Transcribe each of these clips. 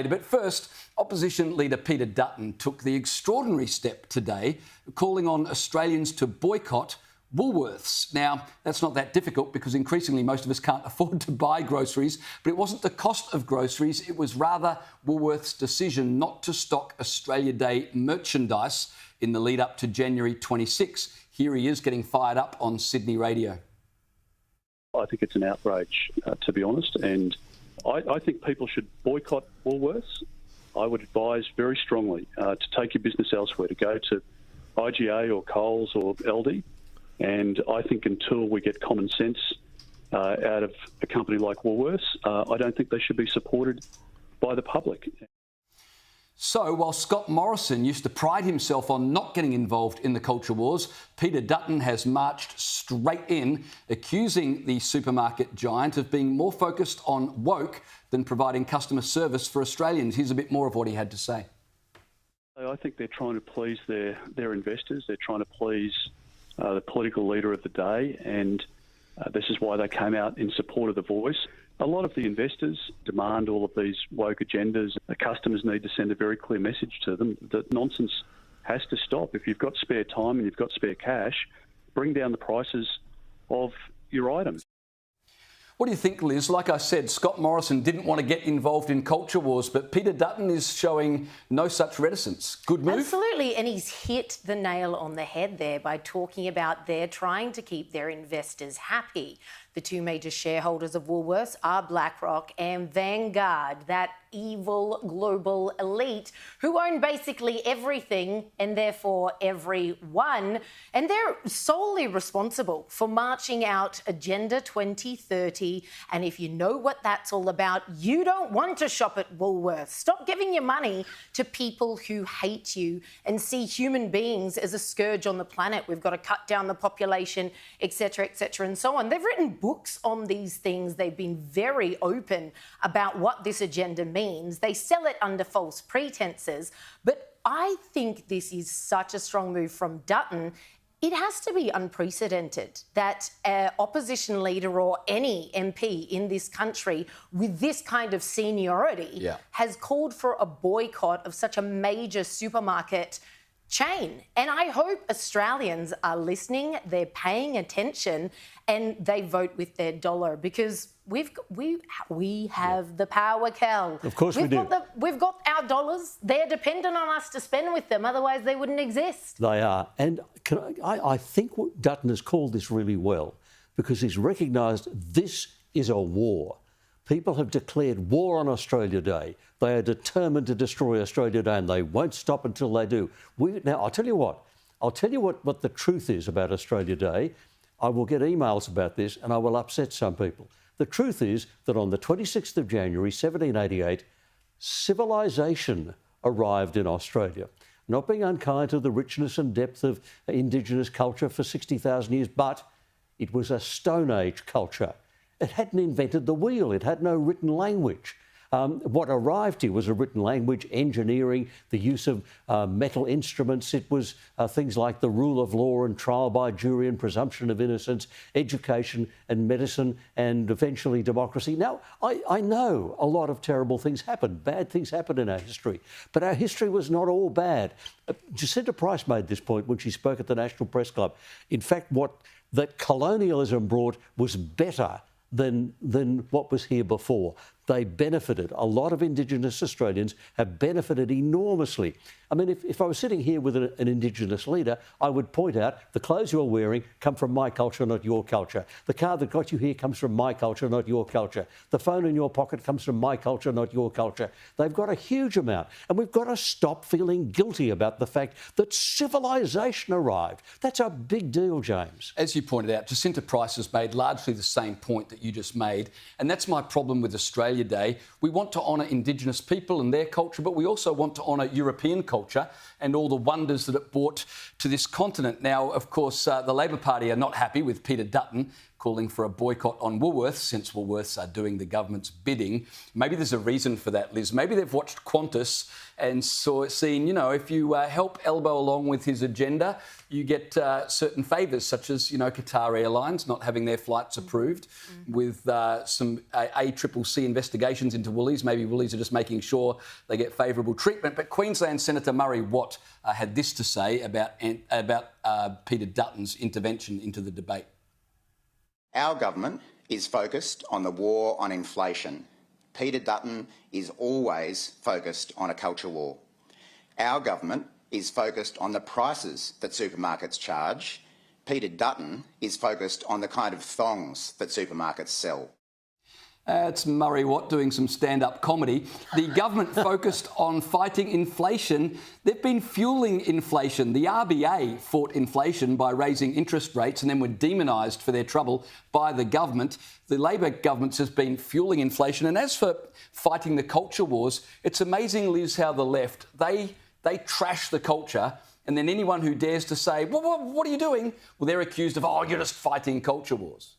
But first, opposition leader Peter Dutton took the extraordinary step today, calling on Australians to boycott Woolworths. Now, that's not that difficult because increasingly most of us can't afford to buy groceries, but it wasn't the cost of groceries, it was rather Woolworths' decision not to stock Australia Day merchandise in the lead up to January 26. Here he is getting fired up on Sydney radio. I think it's an outrage, to be honest, and I think people should boycott Woolworths. I would advise very strongly to take your business elsewhere, to go to IGA or Coles or Aldi. And I think until we get common sense out of a company like Woolworths, I don't think they should be supported by the public. So, while Scott Morrison used to pride himself on not getting involved in the culture wars, Peter Dutton has marched straight in, accusing the supermarket giant of being more focused on woke than providing customer service for Australians. Here's a bit more of what he had to say. I think they're trying to please their investors. They're trying to please the political leader of the day, and this is why they came out in support of The Voice. A lot of the investors demand all of these woke agendas. The customers need to send a very clear message to them that nonsense has to stop. If you've got spare time and you've got spare cash, bring down the prices of your items. What do you think, Liz? Like I said, Scott Morrison didn't want to get involved in culture wars, but Peter Dutton is showing no such reticence. Good move? Absolutely, and he's hit the nail on the head there by talking about they're trying to keep their investors happy. The two major shareholders of Woolworths are BlackRock and Vanguard, that evil global elite who own basically everything and therefore everyone. And they're solely responsible for marching out Agenda 2030. And if you know what that's all about, you don't want to shop at Woolworths. Stop giving your money to people who hate you and see human beings as a scourge on the planet. We've got to cut down the population, etc., and so on. They've written books on these things. They've been very open about what this agenda means. They sell it under false pretenses. But I think this is such a strong move from Dutton. It has to be unprecedented that an opposition leader or any MP in this country with this kind of seniority has called for a boycott of such a major supermarket chain. And I hope Australians are listening, they're paying attention, and they vote with their dollar, because we have the power, Cal. Of course we do. We've got our dollars. They're dependent on us to spend with them, otherwise they wouldn't exist. They are. And I think what Dutton has called this really well, because he's recognised this is a war. People have declared war on Australia Day. They are determined to destroy Australia Day, and they won't stop until they do. Now, I'll tell you what the truth is about Australia Day. I will get emails about this, and I will upset some people. The truth is that on the 26th of January, 1788, civilisation arrived in Australia. Not being unkind to the richness and depth of Indigenous culture for 60,000 years, but it was a Stone Age culture. It hadn't invented the wheel. It had no written language. What arrived here was a written language, engineering, the use of metal instruments. It was things like the rule of law and trial by jury and presumption of innocence, education and medicine, and eventually democracy. Now, I know a lot of terrible things happened. Bad things happened in our history. But our history was not all bad. Jacinta Price made this point when she spoke at the National Press Club. In fact, what that colonialism brought was better than what was here before. They benefited. A lot of Indigenous Australians have benefited enormously. I mean, if I was sitting here with an Indigenous leader, I would point out the clothes you're wearing come from my culture, not your culture. The car that got you here comes from my culture, not your culture. The phone in your pocket comes from my culture, not your culture. They've got a huge amount. And we've got to stop feeling guilty about the fact that civilisation arrived. That's a big deal, James. As you pointed out, Jacinta Price has made largely the same point that you just made. And that's my problem with Australia Day. We want to honour Indigenous people and their culture, but we also want to honour European culture and all the wonders that it brought to this continent. Now, of course, the Labor Party are not happy with Peter Dutton, calling for a boycott on Woolworths since Woolworths are doing the government's bidding. Maybe there's a reason for that, Liz. Maybe they've watched Qantas and seen, you know, if you help elbow along with his agenda, you get certain favours, such as, you know, Qatar Airlines not having their flights approved with some ACCC investigations into Woolies. Maybe Woolies are just making sure they get favourable treatment. But Queensland Senator Murray Watt had this to say about Peter Dutton's intervention into the debate. Our government is focused on the war on inflation. Peter Dutton is always focused on a culture war. Our government is focused on the prices that supermarkets charge. Peter Dutton is focused on the kind of thongs that supermarkets sell. It's Murray Watt doing some stand-up comedy. The government focused on fighting inflation. They've been fuelling inflation. The RBA fought inflation by raising interest rates and then were demonised for their trouble by the government. The Labor government has been fuelling inflation. And as for fighting the culture wars, it's amazing, Liz, how the left, they trash the culture, and then anyone who dares to say, well, what are you doing? Well, they're accused of, oh, you're just fighting culture wars.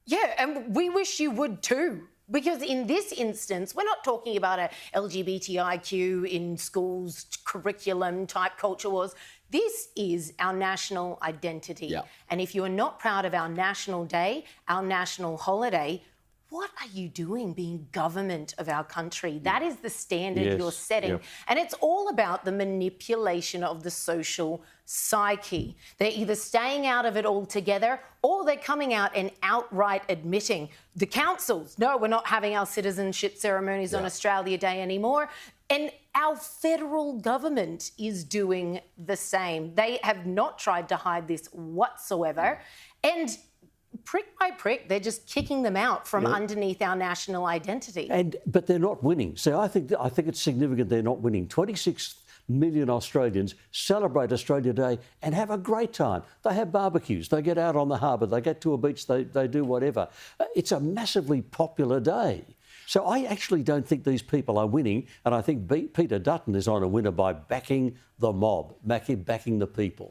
Yeah, and we wish you would too. Because in this instance, we're not talking about a LGBTIQ in schools curriculum type culture wars. This is our national identity. Yeah. And if you are not proud of our national day, our national holiday, what are you doing being government of our country? That is the standard you're setting. Yep. And it's all about the manipulation of the social psyche. They're either staying out of it altogether or they're coming out and outright admitting the councils, no, we're not having our citizenship ceremonies on Australia Day anymore. And our federal government is doing the same. They have not tried to hide this whatsoever. And prick by prick, they're just kicking them out from underneath our national identity. But they're not winning. So I think it's significant they're not winning. 26 million Australians celebrate Australia Day and have a great time. They have barbecues, they get out on the harbour, they get to a beach, they do whatever. It's a massively popular day. So I actually don't think these people are winning, and I think Peter Dutton is on a winner by backing the mob, backing the people.